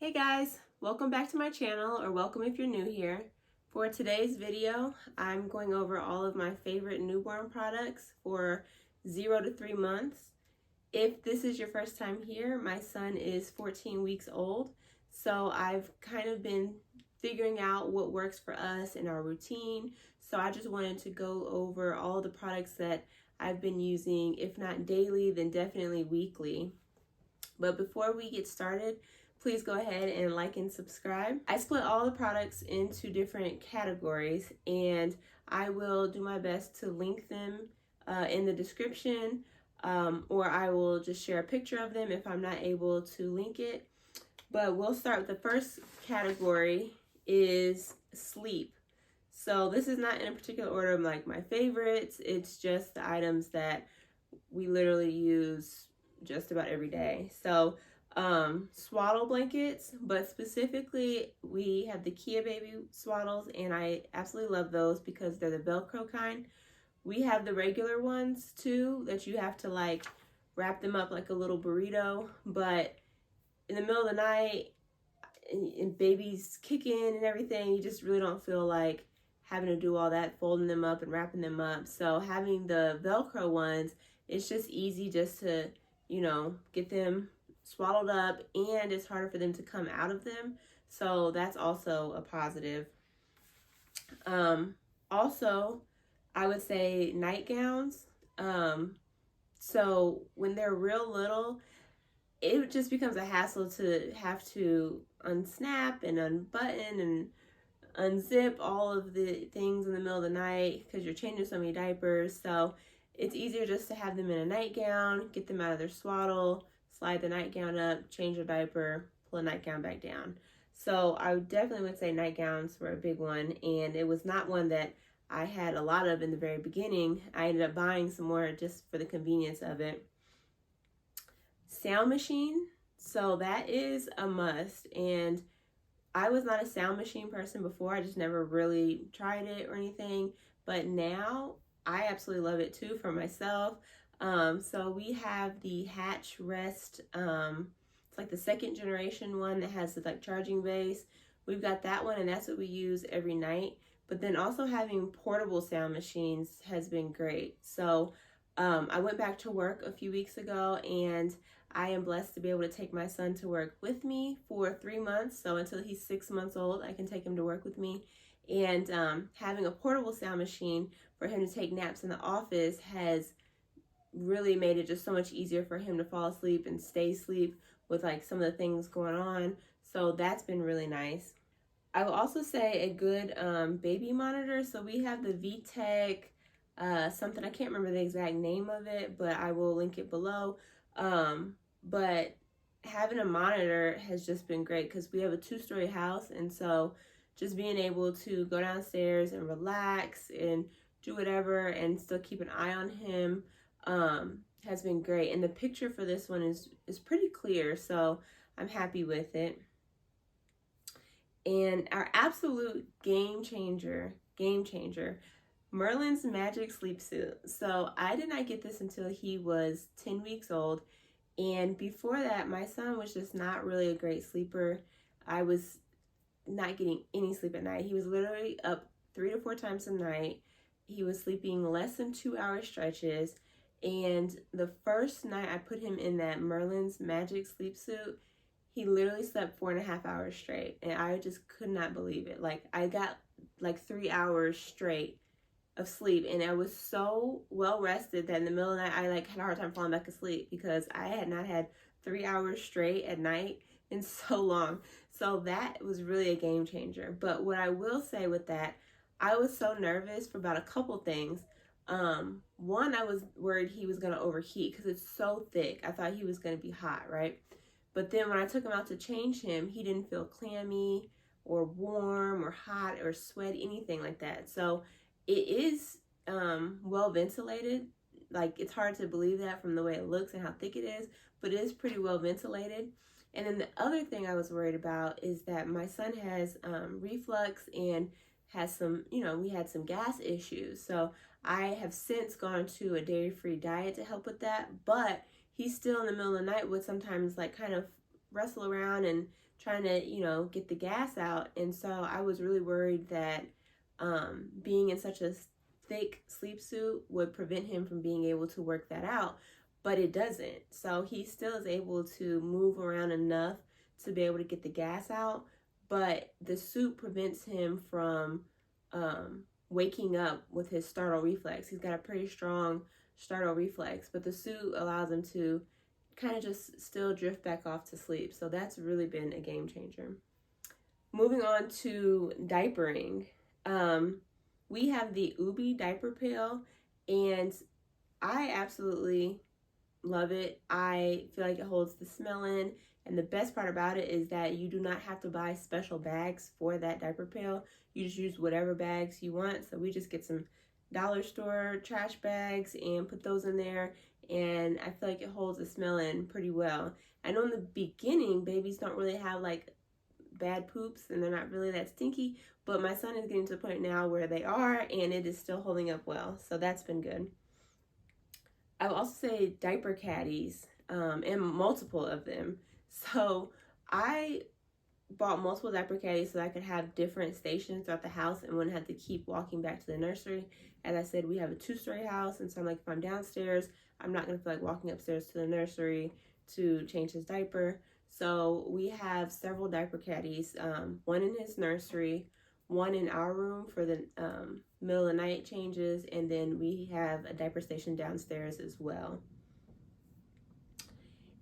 Hey guys, welcome back to my channel, or welcome if you're new here. For today's video, I'm going over all of my favorite newborn products for 0 to 3 months. If this is your first time here, my son is 14 weeks old, so I've kind of been figuring out what works for us in our routine. So I just wanted to go over all the products that I've been using, if not daily, then definitely weekly. But before we get started, please go ahead and like and subscribe. I split all the products into different categories, and I will do my best to link them in the description, or I will just share a picture of them if I'm not able to link it. But we'll start with the first category is sleep. So this is not in a particular order of like my favorites. It's just the items that we literally use just about every day. So swaddle blankets, but specifically we have the Kia Baby swaddles, and I absolutely love those because they're the Velcro kind. We have the regular ones too that you have to like wrap them up like a little burrito, but in the middle of the night and baby's kicking and everything, you just really don't feel like having to do all that, folding them up and wrapping them up. So having the Velcro ones, it's just easy just to, get them swaddled up, and it's harder for them to come out of them. So that's also a positive. Also, I would say nightgowns. So when they're real little, it just becomes a hassle to have to unsnap and unbutton and unzip all of the things in the middle of the night because you're changing so many diapers. So it's easier just to have them in a nightgown, get them out of their swaddle, slide the nightgown up, change your diaper, pull the nightgown back down. So I definitely would say nightgowns were a big one, and it was not one that I had a lot of in the very beginning. I ended up buying some more just for the convenience of it. Sound machine, so that is a must, and I was not a sound machine person before. I just never really tried it or anything, but now I absolutely love it too for myself. So we have the Hatch Rest. It's like the second generation one that has the like charging base. We've got that one, and that's what we use every night. But then also having portable sound machines has been great. So I went back to work a few weeks ago, and I am blessed to be able to take my son to work with me for 3 months. So until he's 6 months old, I can take him to work with me. And having a portable sound machine for him to take naps in the office has really made it just so much easier for him to fall asleep and stay asleep with like some of the things going on. So that's been really nice. I will also say a good baby monitor. So we have the VTech something, I can't remember the exact name of it, but I will link it below. But having a monitor has just been great because we have a 2-story house, and so just being able to go downstairs and relax and do whatever and still keep an eye on him has been great. And the picture for this one is pretty clear, so I'm happy with it. And our absolute game changer, Merlin's Magic Sleep Suit. So I did not get this until he was 10 weeks old. And before that, my son was just not really a great sleeper. I was not getting any sleep at night. He was literally up 3 to 4 times a night. He was sleeping less than 2-hour stretches. And the first night I put him in that Merlin's Magic Sleep Suit, he literally slept 4.5 hours straight. And I just could not believe it. Like, I got like 3 hours straight of sleep, and I was so well rested that in the middle of the night I like had a hard time falling back asleep because I had not had 3 hours straight at night in so long. So that was really a game changer. But what I will say with that, I was so nervous for about a couple things. One, I was worried he was going to overheat because it's so thick. I thought he was going to be hot, right? But then when I took him out to change him, he didn't feel clammy or warm or hot or sweaty, anything like that. So it is well ventilated. Like, it's hard to believe that from the way it looks and how thick it is, but it is pretty well ventilated. And then the other thing I was worried about is that my son has reflux and has some, we had some gas issues. So I have since gone to a dairy-free diet to help with that, but he's still in the middle of the night would sometimes like kind of wrestle around and trying to, you know, get the gas out. And so I was really worried that being in such a thick sleep suit would prevent him from being able to work that out, but it doesn't. So he still is able to move around enough to be able to get the gas out, but the suit prevents him from waking up with his startle reflex. He's got a pretty strong startle reflex, but the suit allows him to kind of just still drift back off to sleep. So that's really been a game changer. Moving on to diapering. We have the Ubi diaper pill, and I absolutely love it. I feel like it holds the smell in, and the best part about it is that you do not have to buy special bags for that diaper pail. You just use whatever bags you want. So we just get some dollar store trash bags and put those in there, and I feel like it holds the smell in pretty well. I know in the beginning babies don't really have like bad poops and they're not really that stinky, but my son is getting to the point now where they are, and it is still holding up well, so that's been good. I would also say diaper caddies, and multiple of them. So I bought multiple diaper caddies so that I could have different stations throughout the house and wouldn't have to keep walking back to the nursery. As I said, we have a 2-story house, and so I'm like, if I'm downstairs, I'm not going to feel like walking upstairs to the nursery to change his diaper. So we have several diaper caddies, one in his nursery, one in our room for the middle of the night changes, and then we have a diaper station downstairs as well.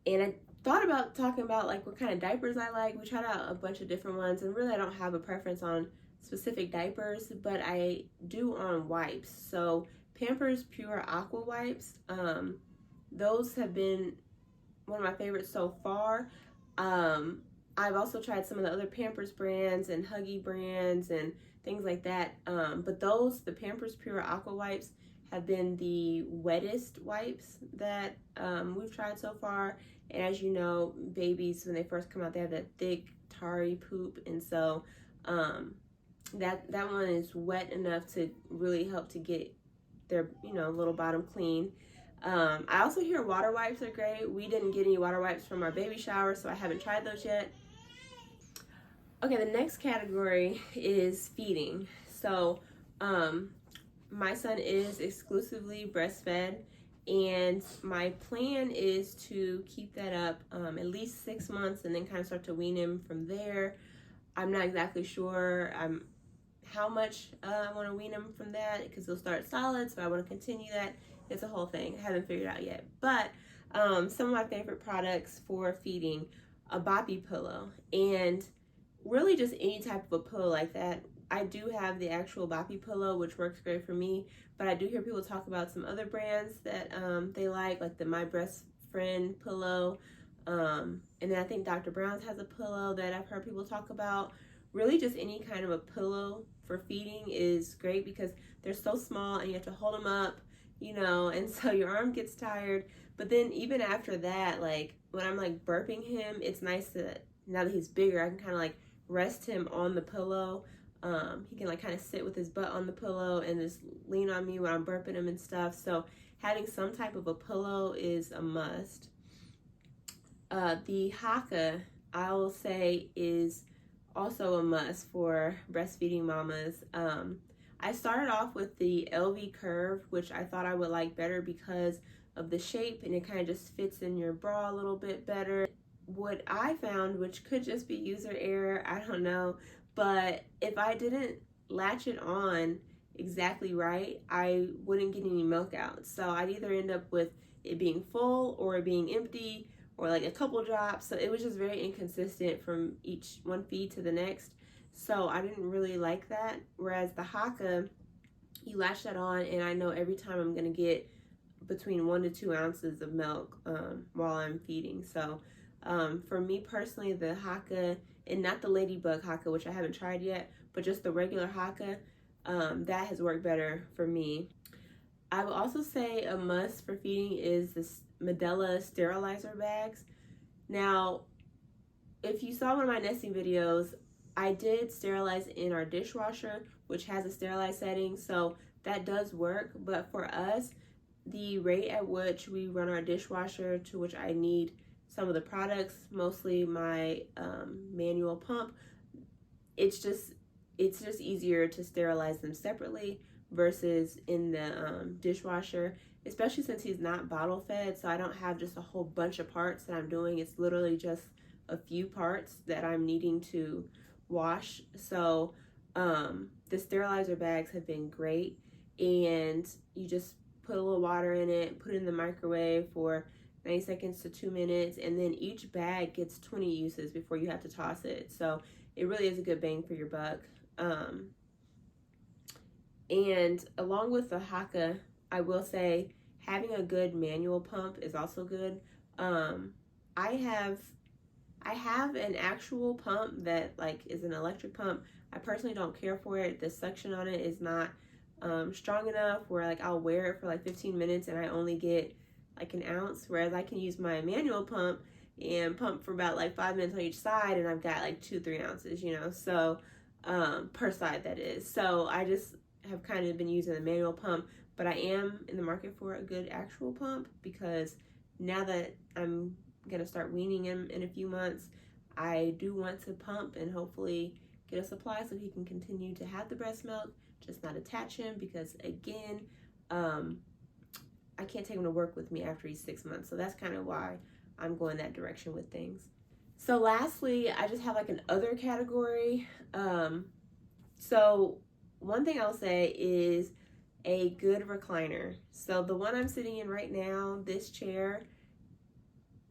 And I thought about talking about like what kind of diapers I like. We tried out a bunch of different ones, and really I don't have a preference on specific diapers, but I do on wipes. So Pampers Pure Aqua wipes, those have been one of my favorites so far. I've also tried some of the other Pampers brands and Huggy brands and things like that. But the Pampers Pure Aqua wipes have been the wettest wipes that we've tried so far. And as you know, babies, when they first come out, they have that thick, tarry poop. And so that one is wet enough to really help to get their, little bottom clean. I also hear water wipes are great. We didn't get any water wipes from our baby shower, so I haven't tried those yet. Okay, the next category is feeding. So my son is exclusively breastfed, and my plan is to keep that up at least 6 months and then kind of start to wean him from there. I'm not exactly sure how much I want to wean him from that, because he'll start solid, so I want to continue that. It's a whole thing. I haven't figured out yet. But some of my favorite products for feeding, a boppy pillow, and really just any type of a pillow like that. I do have the actual boppy pillow, which works great for me, but I do hear people talk about some other brands that they like the My Breast Friend pillow. And then I think Dr. Brown's has a pillow that I've heard people talk about. Really just any kind of a pillow for feeding is great because they're so small and you have to hold them up, and so your arm gets tired. But then even after that, like when I'm like burping him, it's nice to, now that he's bigger, I can kind of like rest him on the pillow. He can like kind of sit with his butt on the pillow and just lean on me when I'm burping him and stuff. So having some type of a pillow is a must. The Haka, I will say, is also a must for breastfeeding mamas. I started off with the LV Curve, which I thought I would like better because of the shape, and it kind of just fits in your bra a little bit better. What I found, which could just be user error, I don't know, but if I didn't latch it on exactly right, I wouldn't get any milk out. So I'd either end up with it being full or it being empty or like a couple drops. So it was just very inconsistent from each one feed to the next. So I didn't really like that. Whereas the Haka, you latch that on and I know every time I'm going to get between 1 to 2 ounces of milk while I'm feeding. So for me personally, the Haka, and not the Ladybug Haka, which I haven't tried yet, but just the regular Haka, that has worked better for me. I would also say a must for feeding is this Medela sterilizer bags. Now, if you saw one of my nesting videos, I did sterilize in our dishwasher, which has a sterilized setting, so that does work. But for us, the rate at which we run our dishwasher, to which I need some of the products, mostly my manual pump, it's just easier to sterilize them separately versus in the dishwasher, especially since he's not bottle fed. So I don't have just a whole bunch of parts that I'm doing. It's literally just a few parts that I'm needing to wash. So the sterilizer bags have been great, and you just put a little water in it, put it in the microwave for 90 seconds to 2 minutes, and then each bag gets 20 uses before you have to toss it. So it really is a good bang for your buck. And along with the Haka, I will say having a good manual pump is also good. I have an actual pump that like is an electric pump. I personally don't care for it. The suction on it is not strong enough where like I'll wear it for like 15 minutes and I only get like an ounce, whereas I can use my manual pump and pump for about like 5 minutes on each side and I've got like 2-3 ounces, you know, so per side that is. So I just have kind of been using the manual pump, but I am in the market for a good actual pump because now that I'm gonna start weaning him in a few months, I do want to pump and hopefully get a supply so he can continue to have the breast milk, just not attach him, because again, I can't take him to work with me after he's 6 months. So that's kind of why I'm going that direction with things. So lastly, I just have like an other category. So one thing I'll say is a good recliner. So the one I'm sitting in right now, this chair,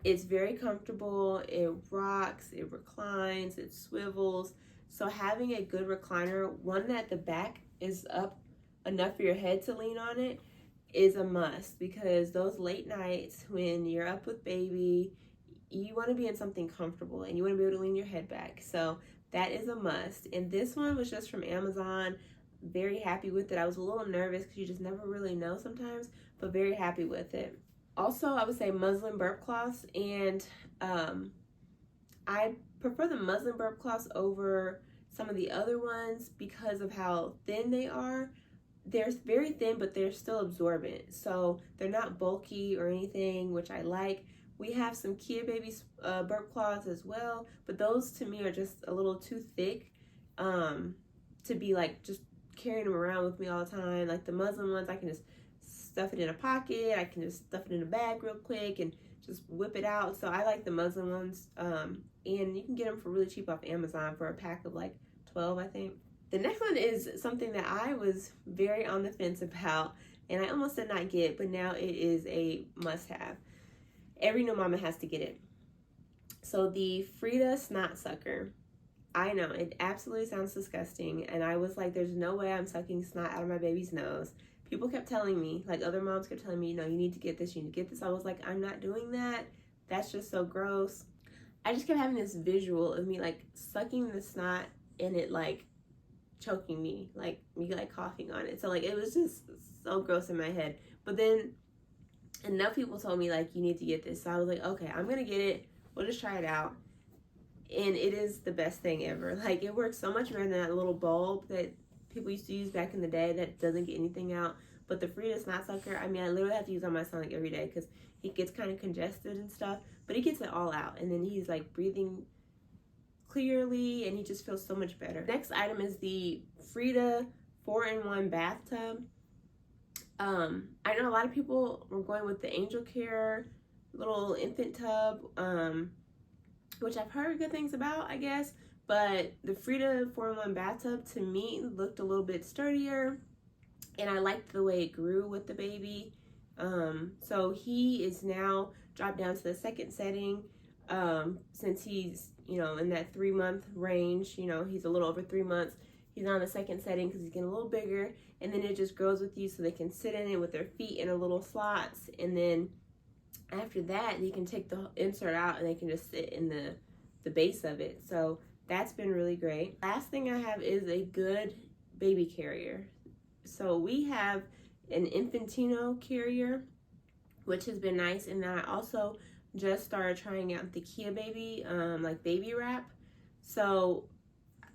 it's very comfortable. It rocks, it reclines, it swivels. So having a good recliner, one that the back is up enough for your head to lean on it, is a must, because those late nights when you're up with baby, you want to be in something comfortable and you want to be able to lean your head back. So that is a must. And this one was just from Amazon. Very happy with it. I was a little nervous because you just never really know sometimes, but very happy with it. Also, I would say muslin burp cloths, and I prefer the muslin burp cloths over some of the other ones because of how thin they are. They're very thin, but they're still absorbent, so they're not bulky or anything, which I like. We have some Kia Baby burp cloths as well, but those to me are just a little too thick to be like just carrying them around with me all the time. Like the muslin ones, I can just stuff it in a pocket, I can just stuff it in a bag real quick and just whip it out. So I like the muslin ones, and you can get them for really cheap off Amazon for a pack of like 12, I think. The next one is something that I was very on the fence about, and I almost did not get, but now it is a must-have. Every new mama has to get it. So the Frida Snot Sucker. I know, it absolutely sounds disgusting, and I was like, there's no way I'm sucking snot out of my baby's nose. People kept telling me, like other moms kept telling me, no, you need to get this, you need to get this. I was like, I'm not doing that. That's just so gross. I just kept having this visual of me like sucking the snot and it like choking me, like me like coughing on it. So like it was just so gross in my head. But then enough people told me like you need to get this. So I was like, okay, I'm gonna get it. We'll just try it out. And it is the best thing ever. Like it works so much better than that little bulb that people used to use back in the day that doesn't get anything out. But the Frida Snot Sucker, I mean, I literally have to use on my son like every day because he gets kind of congested and stuff, but he gets it all out, and then he's like breathing clearly and he just feels so much better. Next item is the Frida 4-in-1 bathtub. I know a lot of people were going with the Angel Care little infant tub, which I've heard good things about, I guess. But the Frida 4-in-1 bathtub to me looked a little bit sturdier, and I liked the way it grew with the baby. So he is now dropped down to the second setting, since he's, you know, in that 3-month range. You know, he's a little over 3 months. He's on the second setting because he's getting a little bigger, and then it just grows with you so they can sit in it with their feet in a little slots, and then after that you can take the insert out and they can just sit in the base of it. So that's been really great. Last thing I have is a good baby carrier. So we have an Infantino carrier, which has been nice, and then I also just started trying out the Kia Baby like baby wrap. So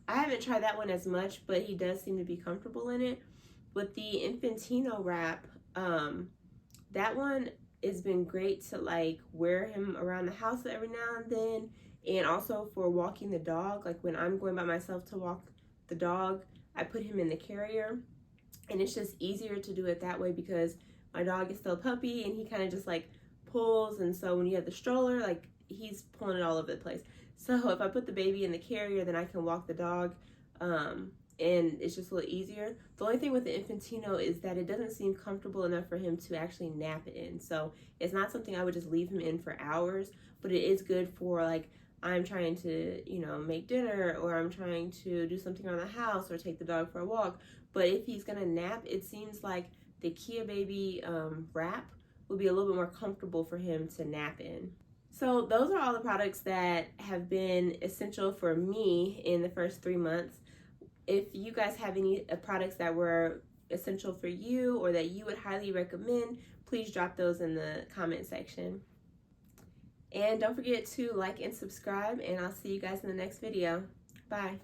I haven't tried that one as much, but he does seem to be comfortable in it. With the Infantino wrap, that one it's been great to like wear him around the house every now and then, and also for walking the dog. Like when I'm going by myself to walk the dog, I put him in the carrier, and it's just easier to do it that way because my dog is still a puppy and he kind of just like pulls, and so when you have the stroller, like he's pulling it all over the place. So if I put the baby in the carrier, then I can walk the dog, and it's just a little easier. The only thing with the Infantino is that it doesn't seem comfortable enough for him to actually nap in. So it's not something I would just leave him in for hours, but it is good for like I'm trying to, make dinner, or I'm trying to do something around the house or take the dog for a walk. But if he's gonna nap, it seems like the Kia Baby wrap would be a little bit more comfortable for him to nap in. So those are all the products that have been essential for me in the first 3 months. If you guys have any products that were essential for you or that you would highly recommend, please drop those in the comment section. And don't forget to like and subscribe, and I'll see you guys in the next video. Bye.